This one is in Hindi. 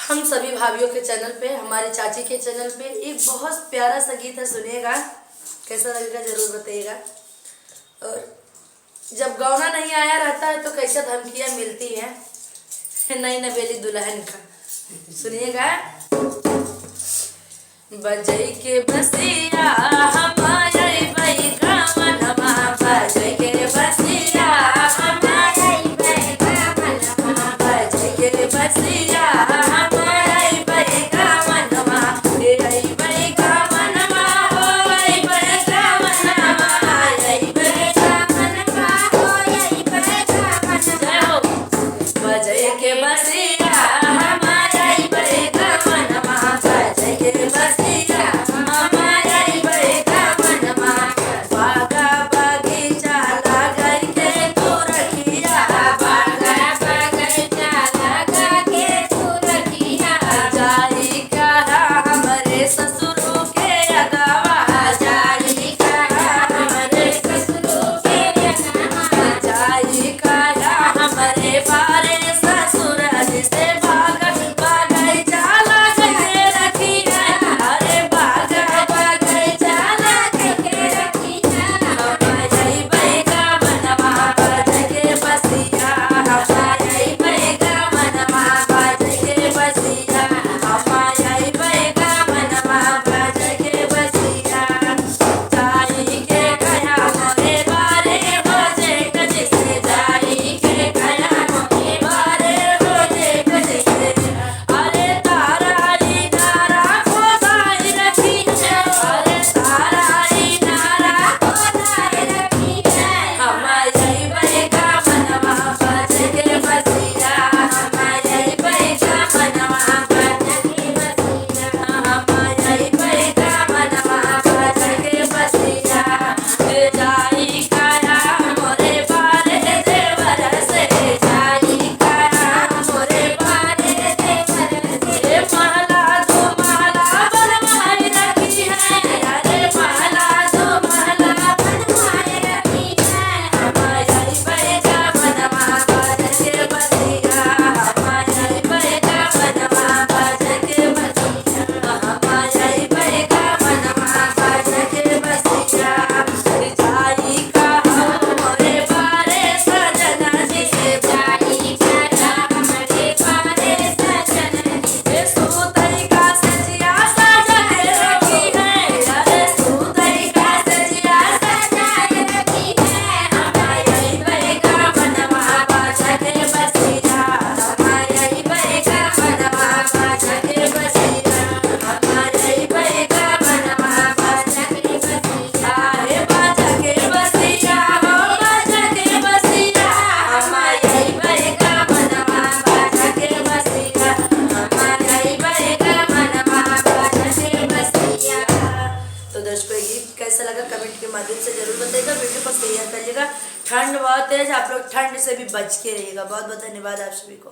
हम सभी भाभीियों के चैनल पे, हमारी चाची के चैनल पे एक बहुत प्यारा सा गीत है, सुनिएगा, कैसा लगेगा जरूर बताइएगा। और जब गौना नहीं आया रहता है तो कैसा धमकियाँ मिलती हैं नई नवेली दुल्हन का, सुनिएगा। बजई के बसिया हमारे बई कामनमा, बजई के बसिया हमारे बई कामनमा, बजई के बसिया हमारे बई कामनमा, ए बई कामनमा हो ए बई कामनमा, ए बई कामनमा हो ए बई कामनमा, बजई के बसिया हमारे बई कामनमा, बजई के बसिया हमारे बई कामनमा, बागा बगीचा लगा के तू रखिया, बागा बगीचा लगा के तू रखिया, जाई कहा हमरे ससुर के अगवा, जाई कहा हमरे ससुर के अगवा, जाई कहा हमरे बारे ससुर से भागा बगीचा लगा के रखिया, अरे बागा बगीचा लगा के रखिया, हमारे बई कामनमा, बजई के बसिया हमारे बई कामनमा, बजई के बसिया हमारे बई कामनमा, बजई के बसिया, जाई के कहा मोरे बारे हो जे कजिसे, जाई के कहा मोरे बारे हो जे कजिसे, अरे तारा री नारा खोदाई रखी है, अरे तारा री नारा खोदाई रखी है, हमारे बई कामनमा, बजई के बसिया हमारे बई कामनमा, बजई के बसिया हमारे बई कामनमा, बजई के बसिया, जाई कहा मोरे बारे देवर से, जाई कहा मोरे बारे देवर से, महला दो महला बनवाई रखी है, अरे महला दो महला बनवाई रखी है, हमारे बई कामनमा, बजई के बसिया हमारे बई कामनमा, बजई के बसिया हमारे बई कामनमा, बजई के बसिया, जाई कहा मोरे बारे सजना जी से, जाई कहा हमरे बारे सजना जी से, सुतई का सजिया सजा के रखी है, अरे सुतई का सजिया सजा के रखी है, हमारे बई कामनमा, बजई के बसिया हमारे बई कामनमा, बजई के बसिया हमारे बई कामनमा, बजई के बसिया, हे बजई के बसिया हो बजई के बसिया हमारे बई कामनमा, बजई के बसिया हमारे बई कामनमा, बजई के बसिया। तो दर्शकों, ये गीत कैसा लगा कमेंट के माध्यम से जरूर बताइएगा, वीडियो को शेयर करिएगा। ठंड बहुत तेज, आप लोग ठंड से भी बच के रहिएगा। बहुत बहुत धन्यवाद आप सभी को।